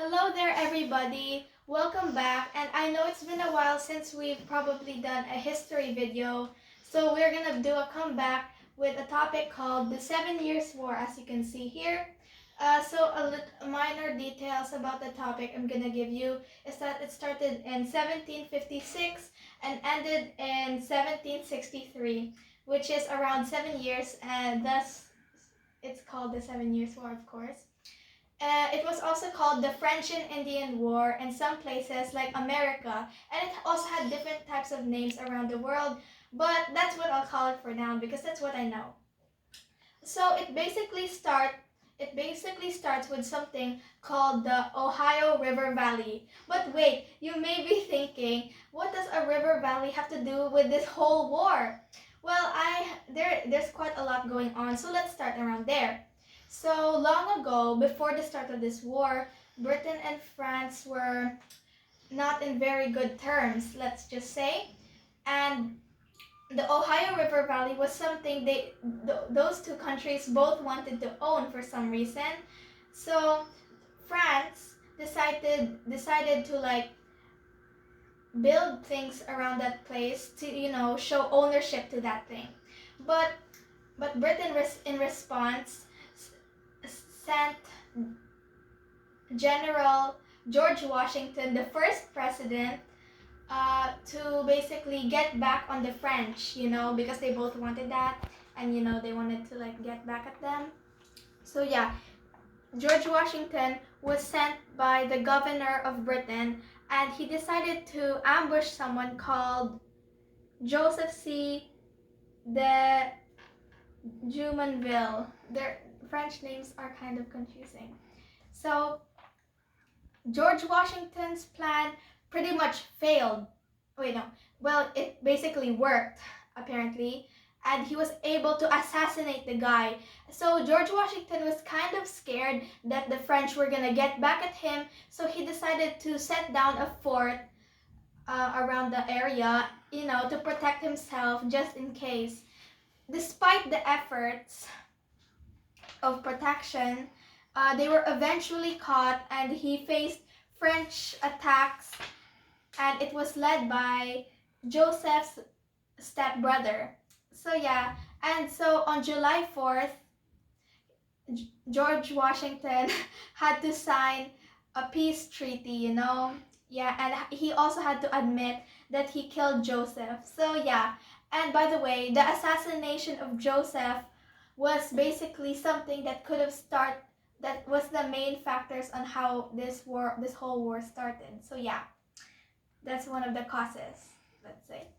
Hello there, everybody. Welcome back. And I know it's been a while since we've probably done a history video. So we're gonna do a comeback with a topic called the 7 Years' War, as you can see here. Minor details about the topic I'm gonna give you is that it started in 1756 and ended in 1763, which is around 7 years, and thus it's called the 7 Years' War, of course. It was also called the French and Indian War in some places like America, and it also had different types of names around the world, but that's what I'll call it for now because that's what I know. So it basically starts with something called the Ohio River Valley. But wait, you may be thinking, what does a river valley have to do with this whole war? Well, there's quite a lot going on, so let's start around there. So long ago, before the start of this war, Britain and France were not in very good terms, let's just say. And the Ohio River Valley was something those two countries both wanted to own for some reason. So France decided to build things around that place to show ownership to that thing. But Britain in response sent General George Washington, the first president, to basically get back on the French, because they both wanted that, and they wanted to get back at them. So yeah, George Washington was sent by the governor of Britain, and he decided to ambush someone called Joseph C. de Jumonville. Their French names are kind of confusing. So George Washington's plan pretty much failed. Wait, no. Well, it basically worked, apparently, and he was able to assassinate the guy. So George Washington was kind of scared that the French were gonna get back at him, so he decided to set down a fort around the area, to protect himself just in case. Despite the efforts of protection, they were eventually caught, and he faced French attacks, and it was led by Joseph's stepbrother. So yeah, and so on July 4th, George Washington had to sign a peace treaty, Yeah, and he also had to admit that he killed Joseph. So yeah, and by the way, the assassination of Joseph was basically something that that was the main factors on how this whole war started. So yeah, that's one of the causes, let's say.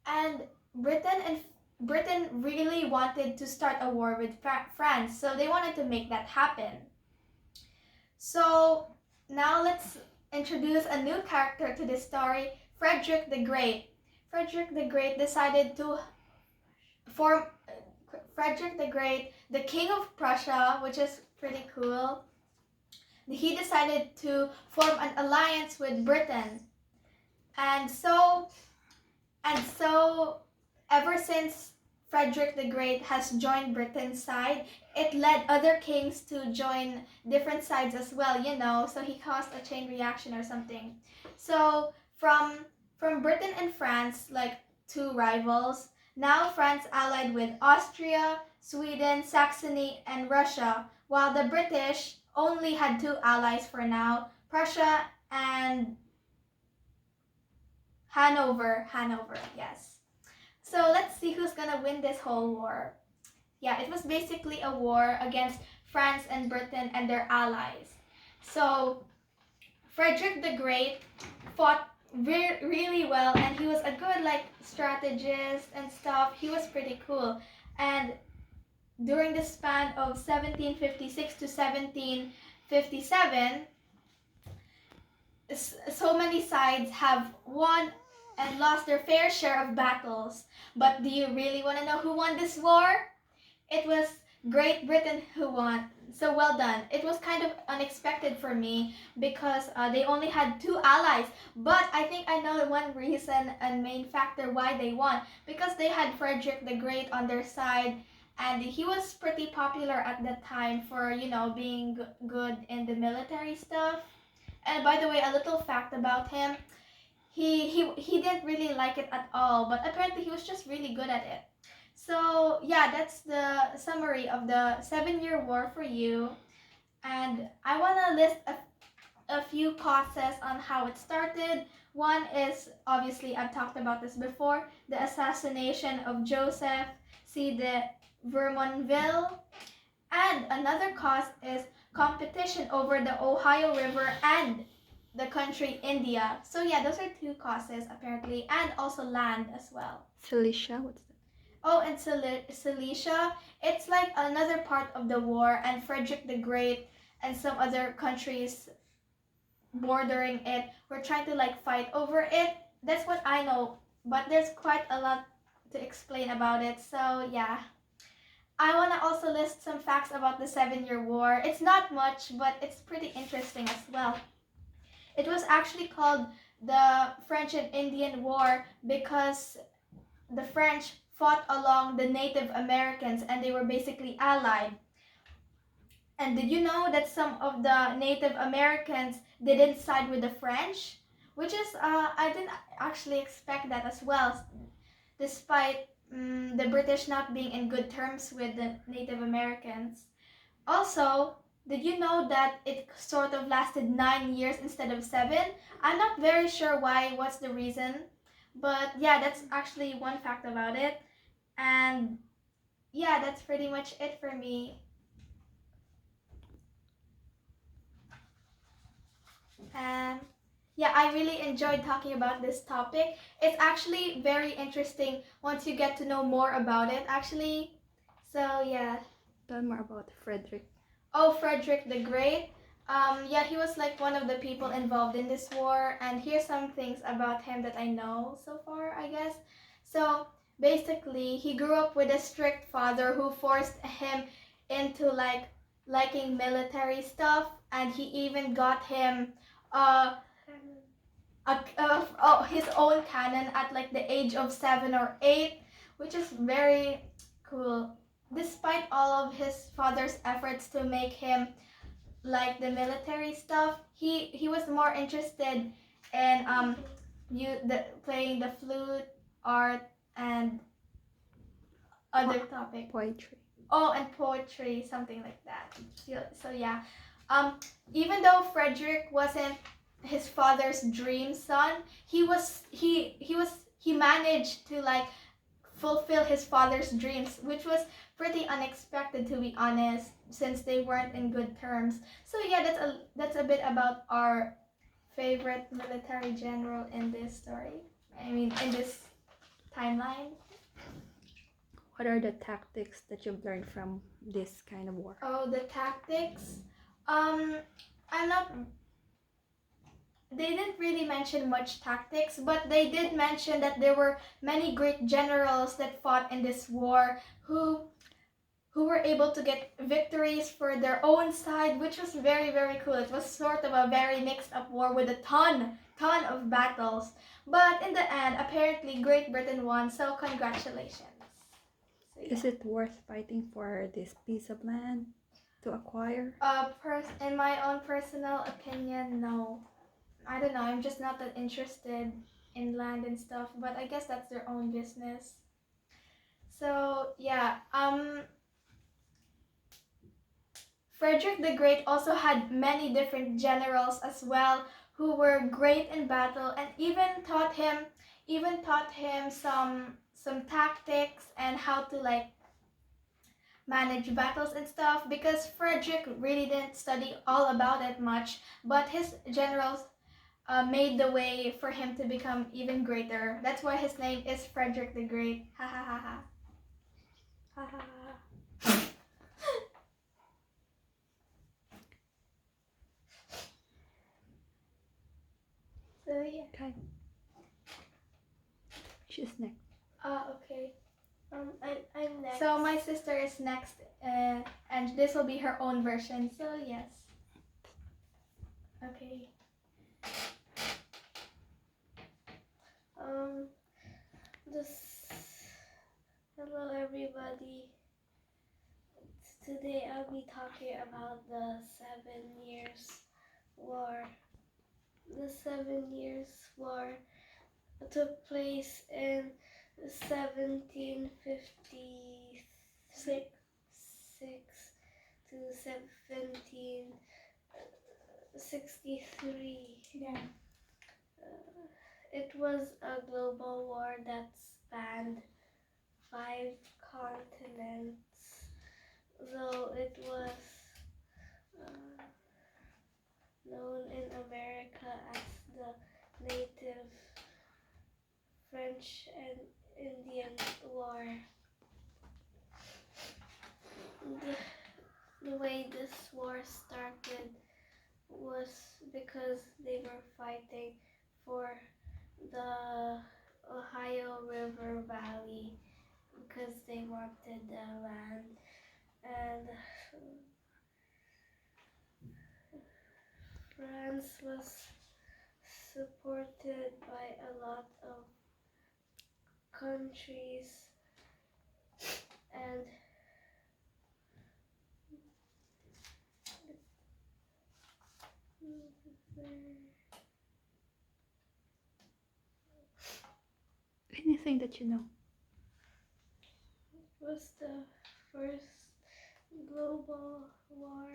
And Britain really wanted to start a war with France, so they wanted to make that happen. So now let's introduce a new character to this story, Frederick the Great. Frederick the Great decided to form Frederick the Great, the King of Prussia, which is pretty cool. He decided to form an alliance with Britain. And so ever since Frederick the Great has joined Britain's side, it led other kings to join different sides as well, so he caused a chain reaction or something. So from Britain and France, like two rivals, now France allied with Austria, Sweden, Saxony, and Russia, while the British only had two allies for now, Prussia and Hanover, yes. So let's see who's gonna win this whole war. Yeah, it was basically a war against France and Britain and their allies. So Frederick the Great fought really well, and he was a good strategist and stuff. He was pretty cool. And during the span of 1756 to 1757, so many sides have won and lost their fair share of battles. But do you really want to know who won this war? It was Great Britain who won. So well done. It was kind of unexpected for me because they only had two allies. But I think I know one reason and main factor why they won. Because they had Frederick the Great on their side, and he was pretty popular at that time for, being good in the military stuff. And by the way, a little fact about him, he didn't really like it at all, but apparently he was just really good at it. So yeah, that's the summary of the 7-Year War for you. And I want to list a few causes on how it started. One is, obviously, I've talked about this before, the assassination of Joseph C. de Vermonville. And another cause is competition over the Ohio River and the country India. So yeah, those are two causes apparently, and also land as well. Cilicia, what's that? Oh, and Cilicia, it's like another part of the war, and Frederick the Great and some other countries bordering it were trying to like fight over it. That's what I know, but there's quite a lot to explain about it. So yeah. I want to also list some facts about the 7-Year War. It's not much, but it's pretty interesting as well. It was actually called the French and Indian War because the French fought along the Native Americans and they were basically allied. And did you know that some of the Native Americans didn't side with the French? Which is, I didn't actually expect that as well, despite the British not being in good terms with the Native Americans. Also, did you know that it sort of lasted 9 years instead of 7? I'm not very sure why, what's the reason, but yeah, that's actually one fact about it. And yeah, that's pretty much it for me. And yeah, I really enjoyed talking about this topic. It's actually very interesting once you get to know more about it, actually. So yeah. Tell more about Frederick. Oh, Frederick the Great. Yeah, he was like one of the people involved in this war. And here's some things about him that I know so far, I guess. So basically, he grew up with a strict father who forced him into like liking military stuff, and he even got him his own cannon at like the age of 7 or 8, which is very cool. Despite all of his father's efforts to make him like the military stuff, he was more interested in playing the flute, art, and other topic. Poetry. Oh, and poetry, something like that. So yeah, even though Frederick wasn't his father's dream son, he managed to like fulfill his father's dreams, which was pretty unexpected, to be honest, since they weren't in good terms. So yeah, that's a bit about our favorite military general in this story. I mean, in this timeline. What are the tactics that you've learned from this kind of war? Oh, the tactics. I'm not. They didn't really mention much tactics, but they did mention that there were many great generals that fought in this war who were able to get victories for their own side, which was very, very cool. It was sort of a very mixed up war with a ton of battles. But in the end, apparently Great Britain won, so congratulations. So, yeah. Is it worth fighting for this piece of land to acquire? In my own personal opinion, no. I don't know, I'm just not that interested in land and stuff, but I guess that's their own business. So yeah, Frederick the Great also had many different generals as well who were great in battle, and even taught him some tactics and how to like manage battles and stuff, because Frederick really didn't study all about it much, but his generals made the way for him to become even greater. That's why his name is Frederick the Great. Ha ha ha ha. Ha ha ha. So yeah. Okay. She's next. Okay. I'm next. So my sister is next, and this will be her own version. So yes. Okay. This. Hello, everybody. Today I'll be talking about the 7 Years War. the 7 Years' War took place in 1756 to 1763. Yeah. It was a global war that spanned 5 continents, though it was known in America as the Native French and Indian War. The way this war started was because they were fighting for the Ohio River Valley because they wanted the land, and France was supported by a lot of countries, and Anything that you know. it was the first global war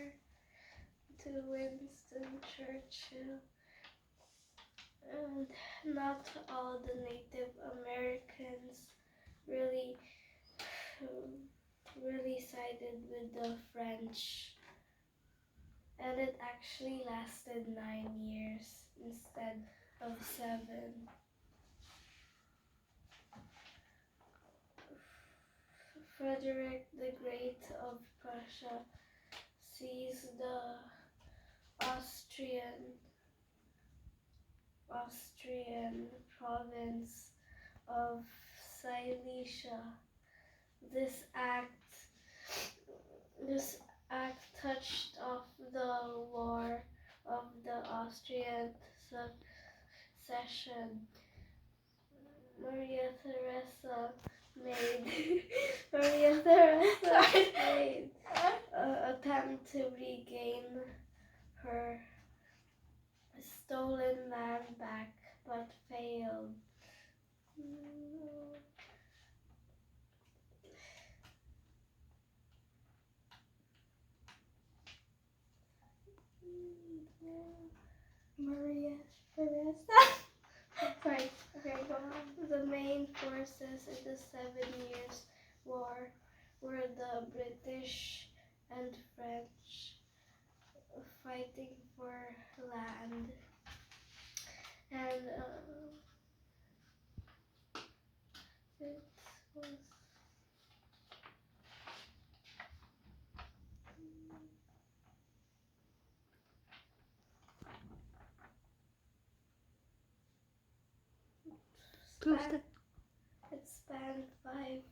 to Winston Churchill, and not all the Native Americans really sided with the French, and it actually lasted 9 years instead of 7. Frederick the Great of Prussia seized the Austrian province of Silesia. This act touched off the War of the Austrian Succession. Maria Theresa made an attempt to regain her stolen land back, but failed. Maria Theresa. Sorry. Okay, go on. The main forces in the 7 Years' War were the British and French fighting for land, and it was it spanned 5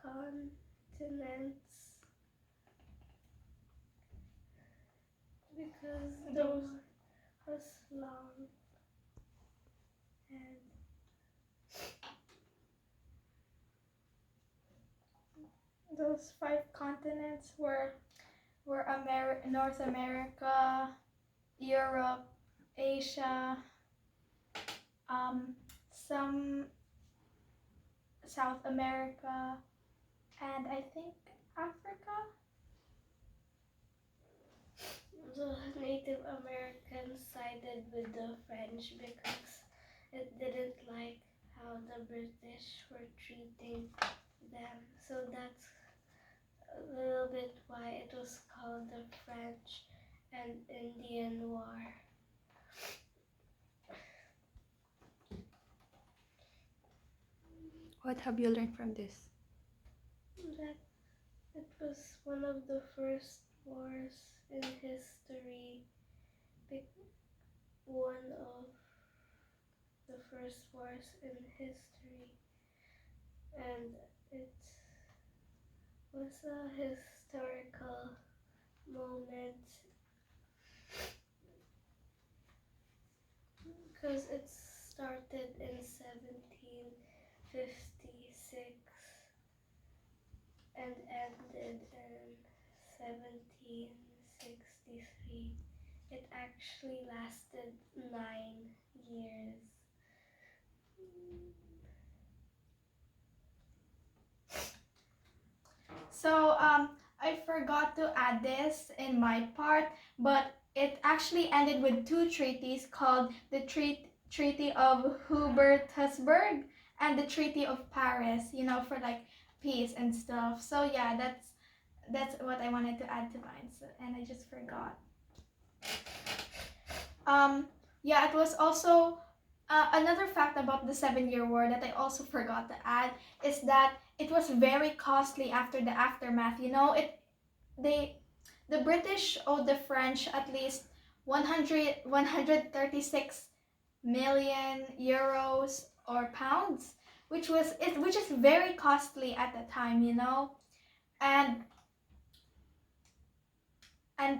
continents because the war was long, and Those 5 continents were North America, Europe, Asia, some South America, and I think Africa. the Native Americans sided with the French because it didn't like how the British were treating them. So that's a little bit why it was called the French and Indian War. What have you learned from this? That it was one of the first wars in history, one of the first wars in history, and it was a historical moment because it started in 1756 and ended in 1763. It actually lasted 9 years. So I forgot to add this in my part, but it actually ended with two treaties called the Treaty of Hubertusburg and the Treaty of Paris, you know, for like peace and stuff. So yeah, that's what I wanted to add to mine, so, and I just forgot. Yeah, it was also another fact about the 7-Year War that I also forgot to add is that it was very costly after the aftermath. You know, the British owed the French at least 136 million euros or pounds, which is very costly at the time, you know, and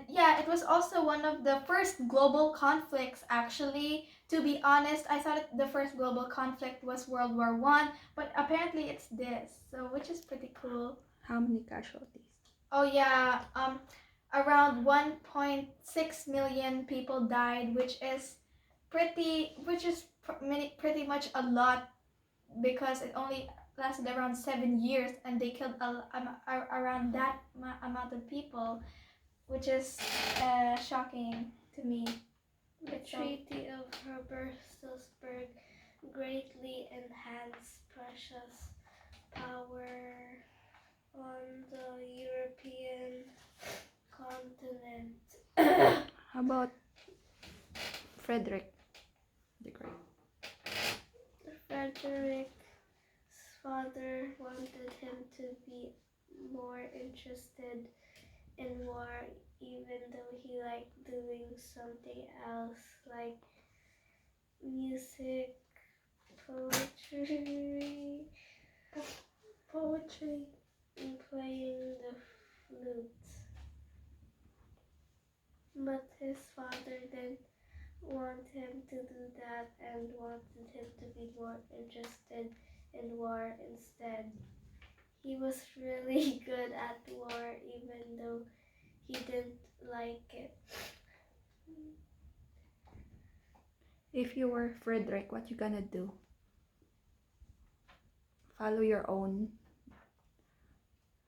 yeah, it was also one of the first global conflicts, actually. To be honest, I thought the first global conflict was World War One, but apparently it's this, so which is pretty cool. How many casualties? Oh yeah, around 1.6 million people died, which is pretty much a lot because it only lasted around 7 years and they killed around that amount of people, which is shocking to me. The Treaty of Hubertusburg greatly enhanced Prussia's power on the European continent. How about Frederick the Great? Frederick's father wanted him to be more interested in war, even though he liked doing something else like music, poetry, and playing the flute. But his father didn't want him to do that and wanted him to be more interested in war instead. He was really good at war even though he didn't like it. If you were Frederick, what you gonna do? Follow your own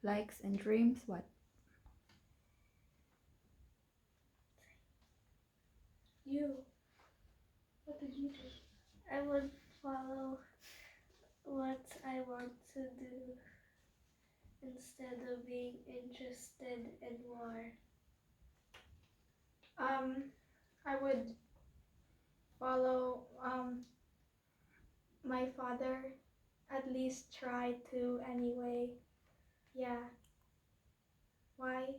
likes and dreams? What? You? What did you do? I would follow what I want to do instead of being interested in war. I would follow my father, at least try to anyway. Yeah. Why?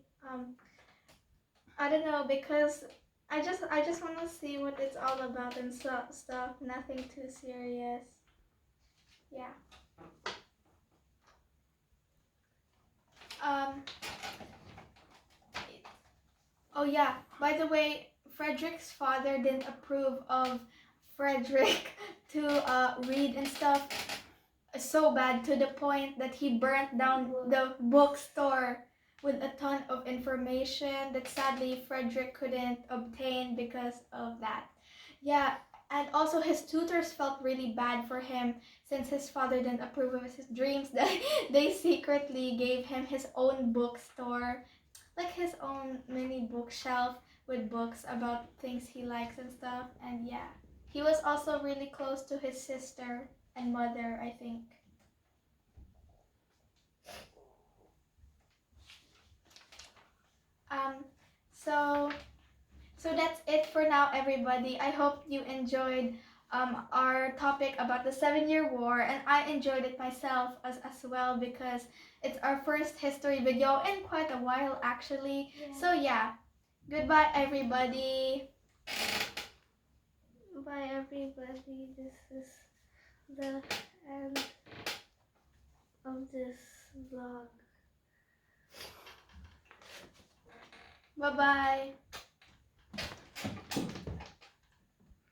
I don't know, because I just want to see what it's all about and stuff. Nothing too serious. Yeah. Oh yeah. By the way, Frederick's father didn't approve of Frederick to read and stuff so bad, to the point that he burnt down the bookstore with a ton of information that sadly Frederick couldn't obtain because of that. Yeah, and also his tutors felt really bad for him since his father didn't approve of his dreams, that they secretly gave him his own bookstore, like his own mini bookshelf with books about things he likes and stuff. And yeah, he was also really close to his sister and mother, I think. So that's it for now, everybody. I hope you enjoyed our topic about the 7-Year War, and I enjoyed it myself as well because it's our first history video in quite a while, actually. Yeah. So yeah, goodbye, everybody. Bye everybody, this is the end of this vlog. Bye bye.